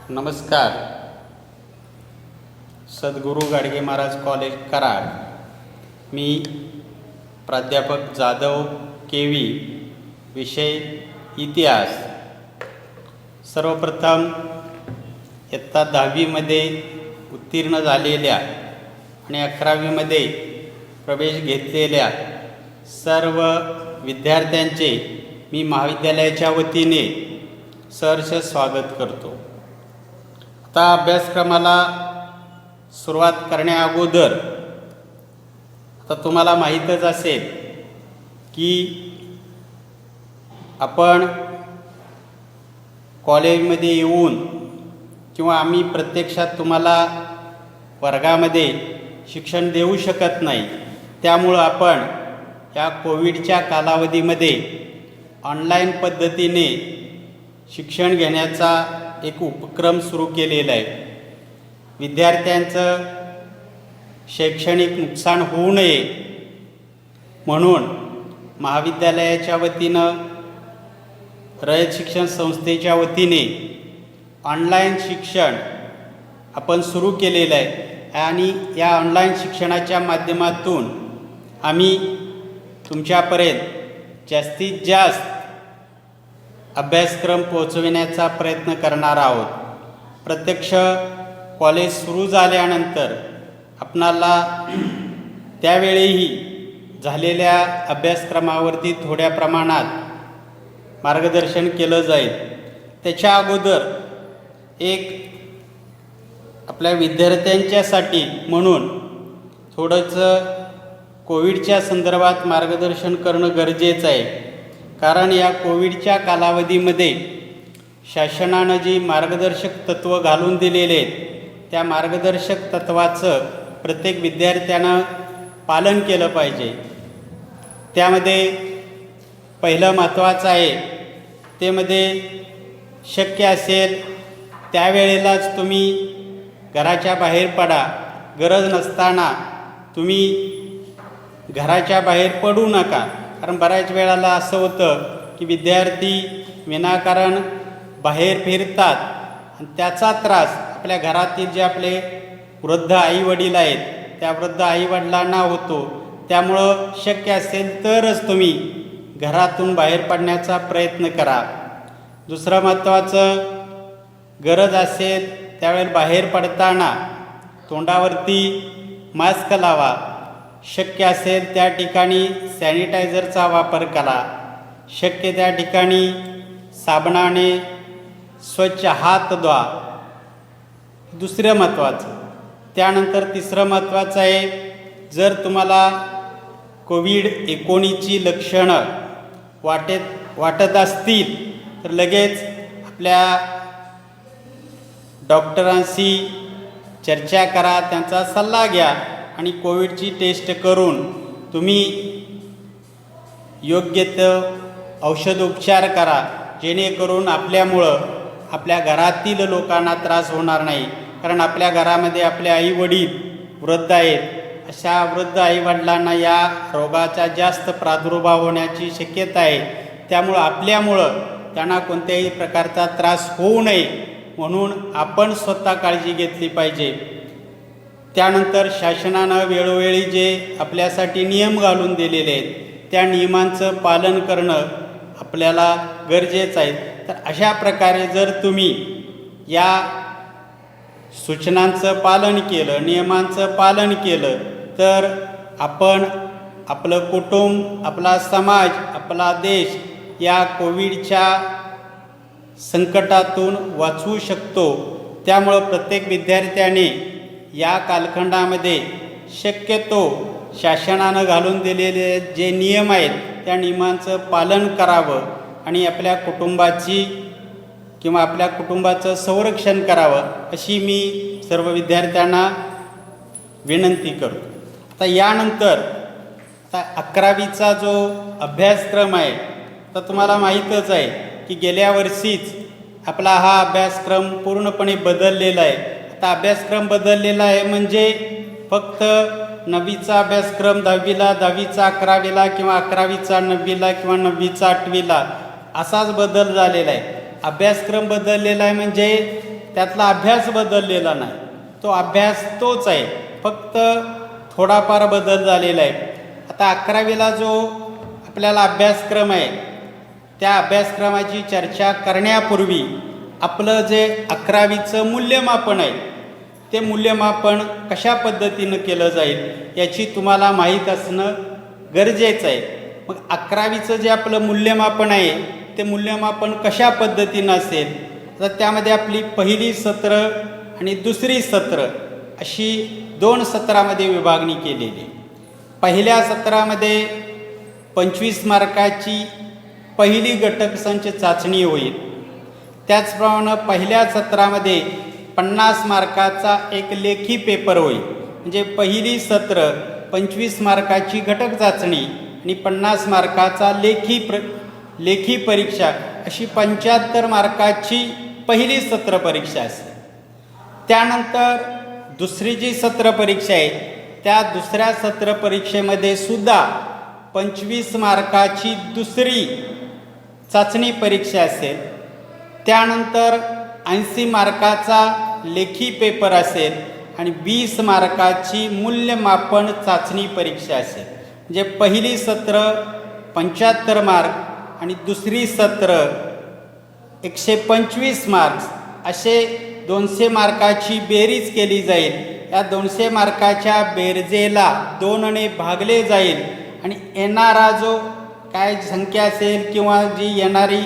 नमस्कार. सद्गुरू गाडगे महाराज कॉलेज कराड. मी प्राध्यापक जाधव केवी, विषय इतिहास. सर्वप्रथम इयत्ता 10वीमध्ये उत्तीर्ण झालेल्या आणि 11वीमध्ये प्रवेश घेतलेल्या सर्व विद्यार्थ्यांचे मी महाविद्यालयाच्या वतीने सहर्ष स्वागत करतो. आता अभ्यासक्रमाला सुरुवात करण्याअगोदर आता तुम्हाला माहीतच असेल की आपण कॉलेजमध्ये येऊन किंवा आम्ही प्रत्यक्षात तुम्हाला वर्गामध्ये शिक्षण देऊ शकत नाही. त्यामुळं आपण या कोविडच्या कालावधीमध्ये ऑनलाईन पद्धतीने शिक्षण घेण्याचा एक उपक्रम सुरू केलेला आहे. विद्यार्थ्यांचं शैक्षणिक नुकसान होऊ नये म्हणून महाविद्यालयाच्या वतीनं, रयत शिक्षण संस्थेच्या वतीने ऑनलाईन शिक्षण आपण सुरू केलेलं आहे. आणि या ऑनलाईन शिक्षणाच्या माध्यमातून आम्ही तुमच्यापर्यंत जास्तीत जास्त अभ्यासक्रम पोहोचविण्याचा प्रयत्न करणार आहोत. प्रत्यक्ष कॉलेज सुरू झाल्यानंतर आपणाला त्यावेळीही झालेल्या अभ्यासक्रमावरती थोड्या प्रमाणात मार्गदर्शन केलं जाईल. त्याच्या अगोदर एक आपल्या विद्यार्थ्यांच्यासाठी म्हणून थोडंसं कोविडच्या संदर्भात मार्गदर्शन करणं गरजेचं आहे. कारण या कोविडच्या कालावधीमध्ये शासनानं जी मार्गदर्शक तत्त्व घालून दिलेले आहेत त्या मार्गदर्शक तत्त्वाचं प्रत्येक विद्यार्थ्यानं पालन केलं पाहिजे. त्यामध्ये पहिलं महत्त्वाचं आहे ते मध्ये शक्य असेल त्यावेळेलाच तुम्ही घराच्या बाहेर पडा. गरज नसताना तुम्ही घराच्या बाहेर पडू नका. कारण बऱ्याच वेळाला असं होतं की विद्यार्थी विनाकारण बाहेर फिरतात आणि त्याचा त्रास आपल्या घरातील जे आपले वृद्ध आईवडील आहेत त्या वृद्ध आईवडिलांना होतो. त्यामुळं शक्य असेल तरच तुम्ही घरातून बाहेर पडण्याचा प्रयत्न करा. दुसरं महत्त्वाचं, गरज असेल त्यावेळेला बाहेर पडताना तोंडावरती मास्क लावा. शक्य असेल त्या ठिकाणी सॅनिटायझरचा वापर करा. शक्य त्या ठिकाणी साबणाने स्वच्छ हात धुवा. दुसरं महत्त्वाचं. त्यानंतर तिसरं महत्त्वाचं आहे, जर तुम्हाला कोविड-19ची लक्षणं वाटत असतील तर लगेच आपल्या डॉक्टरांशी चर्चा करा, त्यांचा सल्ला घ्या आणि कोविडची टेस्ट करून तुम्ही योग्य ते औषधोपचार करा, जेणेकरून आपल्यामुळं आपल्या घरातील लोकांना त्रास होणार नाही. कारण आपल्या घरामध्ये आपले आईवडील वृद्ध आहेत. अशा वृद्ध आईवडिलांना या रोगाचा जास्त प्रादुर्भाव होण्याची शक्यता आहे. त्यामुळं आपल्यामुळं त्यांना कोणत्याही प्रकारचा त्रास होऊ नये म्हणून आपण स्वतः काळजी घेतली पाहिजे. त्यानंतर शासनानं वेळोवेळी जे आपल्यासाठी नियम घालून दिलेले आहेत त्या नियमांचं पालन करणं आपल्याला गरजेचं आहे. तर अशा प्रकारे जर तुम्ही या सूचनांचं पालन केलं, नियमांचं पालन केलं तर आपण आपलं कुटुंब, आपला समाज, आपला देश या कोविडच्या संकटातून वाचवू शकतो. त्यामुळं प्रत्येक विद्यार्थ्याने या कालखंडामध्ये शक्यतो शासनानं घालून दिलेले जे नियम आहेत त्या नियमांचं पालन करावं आणि आपल्या कुटुंबाची किंवा आपल्या कुटुंबाचं संरक्षण करावं अशी मी सर्व विद्यार्थ्यांना विनंती करतो. आता यानंतर 11वीचा जो अभ्यासक्रम आहे तर तुम्हाला माहीतच आहे की गेल्या वर्षीच आपला हा अभ्यासक्रम पूर्णपणे बदललेला आहे. आता अभ्यासक्रम बदललेला आहे म्हणजे फक्त 9वीचा अभ्यासक्रम 10वीला, 10वीचा 11वीला किंवा 11वीचा 9वीला किंवा 9वीचा 8वीला असाच बदल झालेला आहे. अभ्यासक्रम बदललेला आहे म्हणजे त्यातला अभ्यास बदललेला नाही, तो अभ्यास तोच आहे, फक्त थोडाफार बदल झालेला आहे. आता 11वीला जो आपल्याला अभ्यासक्रम आहे त्या अभ्यासक्रमाची चर्चा करण्यापूर्वी आपलं जे 11वीचं मूल्यमापन आहे ते मूल्यमापन कशा पद्धतीनं केलं जाईल याची तुम्हाला माहीत असणं गरजेचं आहे. मग 11वीचं जे आपलं मूल्यमापन आहे ते मूल्यमापन कशा पद्धतीनं असेल, तर त्यामध्ये आपली पहिली सत्र आणि दुसरी सत्र अशी 2 सत्रामध्ये विभागणी केलेली. पहिल्या सत्रामध्ये 25 मार्काची पहिली घटक संच चाचणी होईल. त्याचप्रमाणे पहिल्या सत्रामध्ये 50 मार्काचा एक लेखी पेपर होईल. म्हणजे पहिली सत्र 25 मार्काची घटक चाचणी आणि 50 मार्काचा लेखी परीक्षा अशी 75 मार्काची पहिली सत्र परीक्षा असेल. त्यानंतर दुसरी जी सत्र परीक्षा आहे त्या दुसऱ्या सत्र परीक्षेमध्ये सुद्धा 25 मार्काची दुसरी चाचणी परीक्षा असेल. त्यानंतर 80 मार्काचा लेखी पेपर असेल आणि 20 मार्काची मूल्यमापन चाचणी परीक्षा असेल. म्हणजे पहिली सत्र 75 मार्क आणि दुसरी सत्र 125 मार्क्स असे 200 मार्काची बेरीज केली जाईल. या 200 मार्काच्या बेरजेला 2 ने भागले जाईल आणि येणारा जो काय संख्या असेल किंवा जी येणारी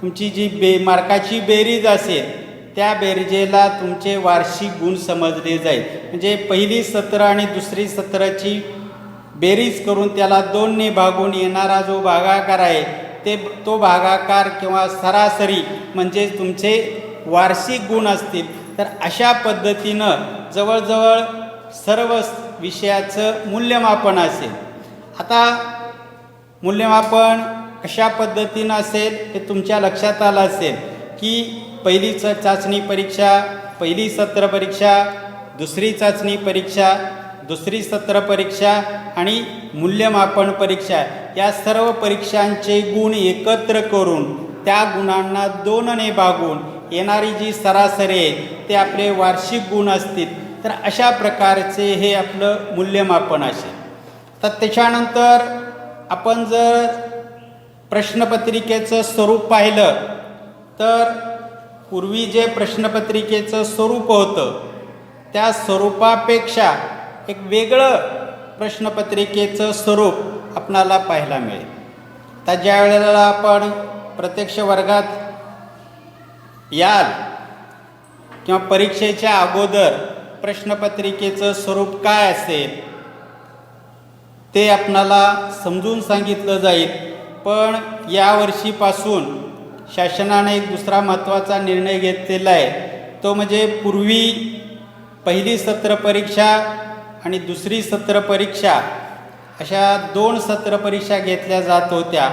तुमची जी मार्काची बेरीज असेल त्या बेरजेला तुमचे वार्षिक गुण समजले जाईल. म्हणजे पहिली सत्र आणि दुसरी सत्राची बेरीज करून त्याला 2 ने भागून येणारा जो भागाकार आहे तो भागाकार किंवा सरासरी म्हणजे तुमचे वार्षिक गुण असतील. तर अशा पद्धतीनं जवळजवळ सर्व विषयाचं मूल्यमापन असेल. आता मूल्यमापन कशा पद्धतीनं असेल हे तुमच्या लक्षात आलं असेल की पहिली चाचणी परीक्षा, पहिली सत्र परीक्षा, दुसरी चाचणी परीक्षा, दुसरी सत्र परीक्षा आणि मूल्यमापन परीक्षा या सर्व परीक्षांचे गुण एकत्र करून त्या गुणांना 2 ने भागून येणारी जी सरासरी आहे ते आपले वार्षिक गुण असतील. तर अशा प्रकारचे हे आपलं मूल्यमापन असेल. तर त्याच्यानंतर आपण जर प्रश्नपत्रिकेचं स्वरूप पाहिलं तर पूर्वी जे प्रश्नपत्रिकेचं स्वरूप होतं त्या स्वरूपापेक्षा एक वेगळं प्रश्नपत्रिकेचं स्वरूप आपणाला पाहायला मिळेल. तर ज्या वेळेला आपण प्रत्यक्ष वर्गात याल किंवा परीक्षेच्या अगोदर प्रश्नपत्रिकेचं स्वरूप काय असेल ते आपणाला समजून सांगितलं जाईल. पण यावर्षीपासून शासनाने एक दुसरा महत्त्वाचा निर्णय घेतलेला आहे. तो म्हणजे पूर्वी पहिली सत्र परीक्षा आणि दुसरी सत्र परीक्षा अशा 2 सत्र परीक्षा घेतल्या जात होत्या.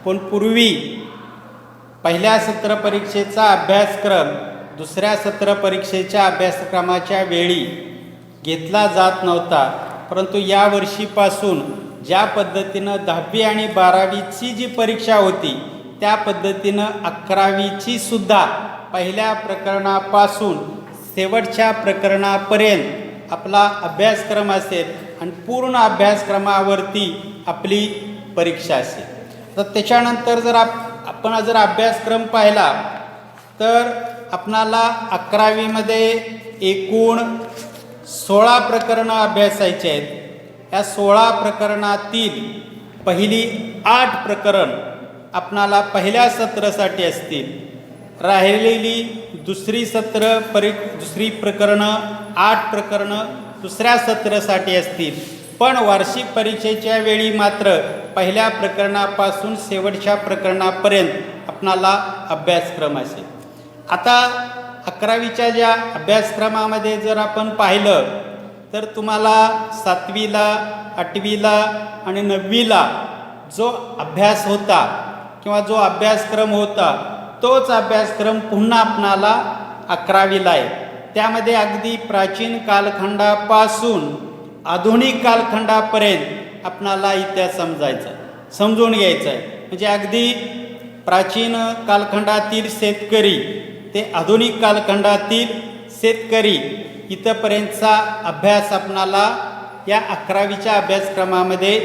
पण पूर्वी पहिल्या सत्र परीक्षेचा अभ्यासक्रम दुसऱ्या सत्र परीक्षेच्या अभ्यासक्रमाच्या वेळी घेतला जात नव्हता. परंतु यावर्षीपासून ज्या पद्धतीनं 10वी आणि 12वीची जी परीक्षा होती त्या पद्धतीनं 11वीची सुद्धा पहिल्या प्रकरणापासून शेवटच्या प्रकरणापर्यंत आपला अभ्यासक्रम असेल आणि पूर्ण अभ्यासक्रमावरती आपली परीक्षा असेल. तर त्याच्यानंतर जर आपण जर अभ्यासक्रम पाहिला तर आपणाला 11वीमध्ये एकूण 16 प्रकरणं अभ्यासायची आहेत. या 16 प्रकरणातील पहिली 8 प्रकरण आपणाला पहिल्या सत्रासाठी असतील. राहिलेली दुसरी प्रकरणं 8 प्रकरणं दुसऱ्या सत्रासाठी असतील. पण वार्षिक परीक्षेच्या वेळी मात्र पहिल्या प्रकरणापासून शेवटच्या प्रकरणापर्यंत आपणाला अभ्यासक्रम असेल. आता 11वीच्या ज्या अभ्यासक्रमामध्ये जर आपण पाहिलं तर तुम्हाला 7वीला 8वीला आणि 9वीला जो अभ्यास होता किंवा जो अभ्यासक्रम होता तोच अभ्यासक्रम पुन्हा आपणाला 11वीला आहे. त्यामध्ये अगदी प्राचीन कालखंडापासून आधुनिक कालखंडापर्यंत आपणाला इतिहास समजून घ्यायचा आहे. म्हणजे अगदी प्राचीन कालखंडातील शेतकरी ते आधुनिक कालखंडातील शेतकरी इथंपर्यंतचा अभ्यास आपणाला या 11वीच्या अभ्यासक्रमामध्ये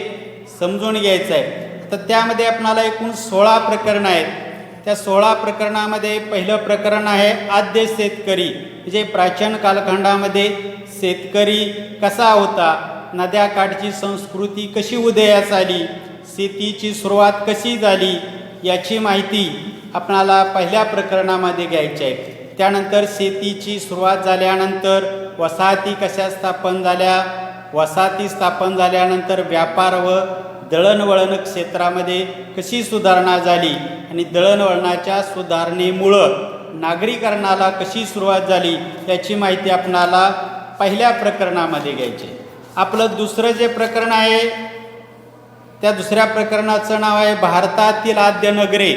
समजून घ्यायचा आहे. तर त्यामध्ये आपणाला एकूण 16 प्रकरणं आहेत. त्या 16 प्रकरणामध्ये पहिलं प्रकरण आहे आद्य शेतकरी, म्हणजे प्राचीन कालखंडामध्ये शेतकरी कसा होता, नद्याकाठची संस्कृती कशी उदयास आली, शेतीची सुरुवात कशी झाली याची माहिती आपणाला पहिल्या प्रकरणामध्ये घ्यायची आहे. त्यानंतर शेतीची सुरुवात झाल्यानंतर वसाहती कशा स्थापन झाल्या, वसाहती स्थापन झाल्यानंतर व्यापार व दळणवळण क्षेत्रामध्ये कशी सुधारणा झाली आणि दळणवळणाच्या सुधारणेमुळं नागरीकरणाला कशी सुरुवात झाली याची माहिती आपणाला पहिल्या प्रकरणामध्ये घ्यायची. आपलं दुसरं जे प्रकरण आहे त्या दुसऱ्या प्रकरणाचं नाव आहे भारतातील आद्य नगरे.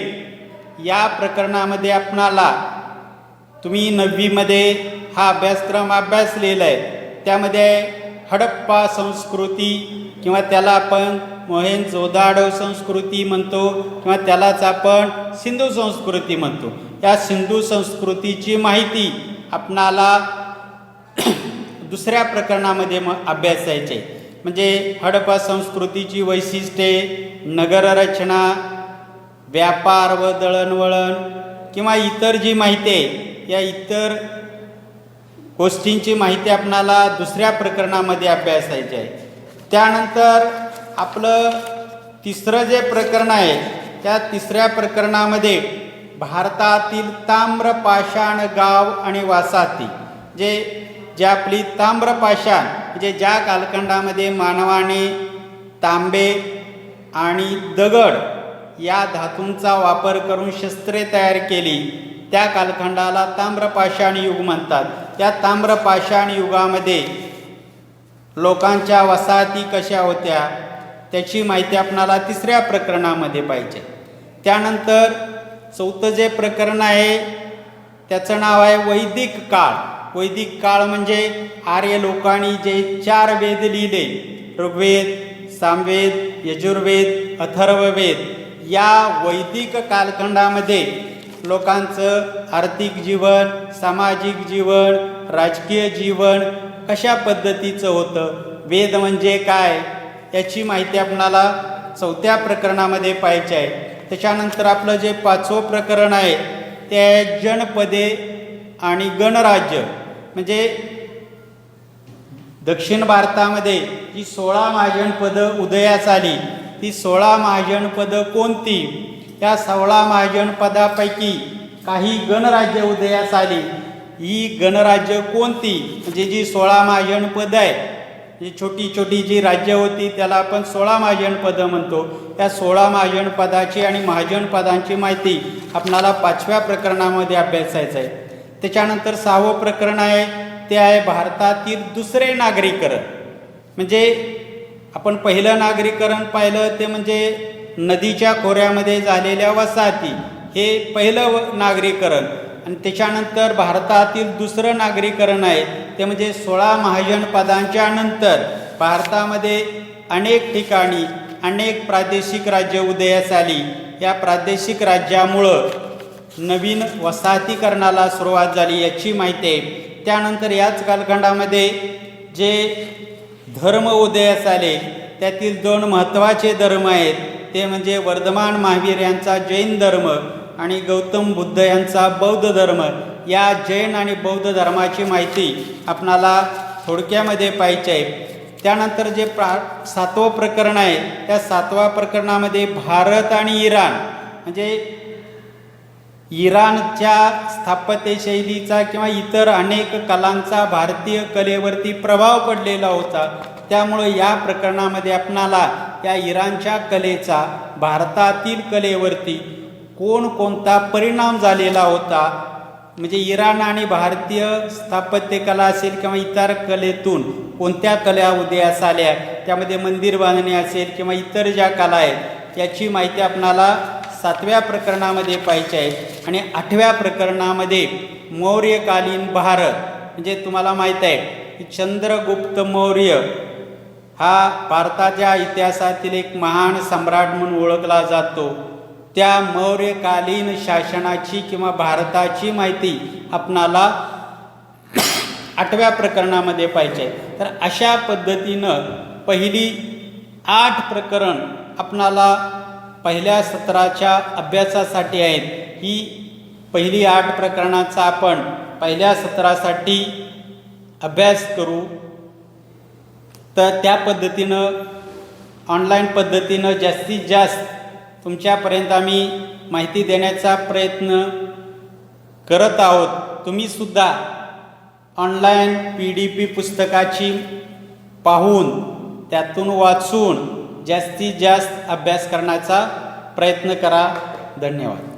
या प्रकरणामध्ये आपणाला तुम्ही 9वीमध्ये हा अभ्यासक्रम अभ्यासलेला आहे. त्यामध्ये हडप्पा संस्कृती किंवा त्याला आपण मोहेंजोदाडो संस्कृती म्हणतो किंवा त्यालाच आपण सिंधू संस्कृती म्हणतो. या सिंधू संस्कृतीची माहिती आपणाला दुसऱ्या प्रकरणामध्ये अभ्यासायचे. म्हणजे हडप्पा संस्कृतीची वैशिष्ट्ये, नगररचना, व्यापार व दळणवळण किंवा इतर जी माहिती आहे या इतर गोष्टींची माहिती आपणाला दुसऱ्या प्रकरणामध्ये अभ्यासायची आहे. त्यानंतर आपलं तिसरं जे प्रकरण आहे त्या तिसऱ्या प्रकरणामध्ये भारतातील ताम्रपाषाण गाव आणि वसाहती, जे आपली ताम्रपाषाण म्हणजे ज्या कालखंडामध्ये मानवाने तांबे आणि दगड या धातूंचा वापर करून शस्त्रे तयार केली त्या कालखंडाला ताम्रपाषाण युग म्हणतात. त्या ताम्रपाषाण युगामध्ये लोकांच्या वसाहती कशा होत्या त्याची माहिती आपणाला तिसऱ्या प्रकरणामध्ये पाहिजे. त्यानंतर चौथं जे प्रकरण आहे त्याचं नाव आहे वैदिक काळ. वैदिक काळ म्हणजे आर्य लोकांनी जे 4 वेद लिहिले, ऋग्वेद, सामवेद, यजुर्वेद, अथर्ववेद, या वैदिक कालखंडामध्ये लोकांचं आर्थिक जीवन, सामाजिक जीवन, राजकीय जीवन कशा पद्धतीचं होतं, वेद म्हणजे काय याची माहिती आपणाला चौथ्या प्रकरणामध्ये पाहिजे आहे. त्याच्यानंतर आपलं जे 5वं प्रकरण आहे ते आहे जनपदे आणि गणराज्य. म्हणजे दक्षिण भारतामध्ये जी 16 महाजनपदं उदयास आली ती 16 महाजनपदं कोणती, या 16 महाजनपदापैकी काही गणराज्य उदयास आली, ही गणराज्य कोणती, म्हणजे जी 16 महाजनपदं आहे जी छोटी छोटी जी राज्य होती त्याला आपण 16 महाजनपदं म्हणतो. त्या 16 महाजनपदाची आणि महाजनपदांची माहिती आपणाला 5व्या प्रकरणामध्ये अभ्यासायचं आहे. त्याच्यानंतर 6वं प्रकरण आहे ते आहे भारतातील दुसरे नागरीकरण. म्हणजे आपण पहिलं नागरीकरण पाहिलं ते म्हणजे नदीच्या खोऱ्यामध्ये झालेल्या वसाहती, हे पहिलं नागरीकरण. आणि त्याच्यानंतर भारतातील दुसरं नागरीकरण आहे ते म्हणजे 16 महाजनपदांच्या नंतर भारतामध्ये अनेक ठिकाणी अनेक प्रादेशिक राज्य उदयास आली. या प्रादेशिक राज्यामुळं नवीन वसाहतीकरणाला सुरुवात झाली याची माहिती आहे. त्यानंतर याच कालखंडामध्ये जे धर्म उदयास आले त्यातील 2 महत्त्वाचे धर्म आहेत ते म्हणजे वर्धमान महावीर यांचा जैन धर्म आणि गौतम बुद्ध यांचा बौद्ध धर्म. या जैन आणि बौद्ध धर्माची माहिती आपणाला थोडक्यामध्ये पाहिजे आहे. त्यानंतर जे 7वं प्रकरण आहे त्या 7व्या प्रकरणामध्ये भारत आणि इराण, म्हणजे इराणच्या स्थापत्यशैलीचा किंवा इतर अनेक कलांचा भारतीय कलेवरती प्रभाव पडलेला होता. त्यामुळे या प्रकरणामध्ये आपणाला या इराणच्या कलेचा भारतातील कलेवरती कोणता परिणाम झालेला होता, म्हणजे इराण आणि भारतीय स्थापत्यकला असेल किंवा इतर कलेतून कोणत्या कला उदयास आल्या, त्यामध्ये मंदिर बांधणे असेल किंवा इतर ज्या कला आहेत याची माहिती आपणाला 7व्या प्रकरणामध्ये पाहिजे आहे. आणि 8व्या प्रकरणामध्ये मौर्यकालीन भारत, म्हणजे तुम्हाला माहीत आहे की चंद्रगुप्त मौर्य हा भारताच्या इतिहासातील एक महान सम्राट म्हणून ओळखला जातो. त्या मौर्यकालीन शासनाची किंवा भारताची माहिती आपणाला 8व्या प्रकरणामध्ये पाहिजे. तर अशा पद्धतीनं पहिली 8 प्रकरण आपणाला पहिल्या सत्राच्या अभ्यासासाठी आहेत. ही पहिली 8 प्रकरणाचा आपण पहिल्या सत्रासाठी अभ्यास करू. तर त्या पद्धतीनं ऑनलाईन पद्धतीनं जास्तीत जास्त तुमच्यापर्यंत आम्ही माहिती देण्याचा प्रयत्न करत आहोत. तुम्हीसुद्धा ऑनलाईन PDF पुस्तकाची पाहून त्यातून वाचून जास्तीत जास्त अभ्यास करण्याचा प्रयत्न करा. धन्यवाद.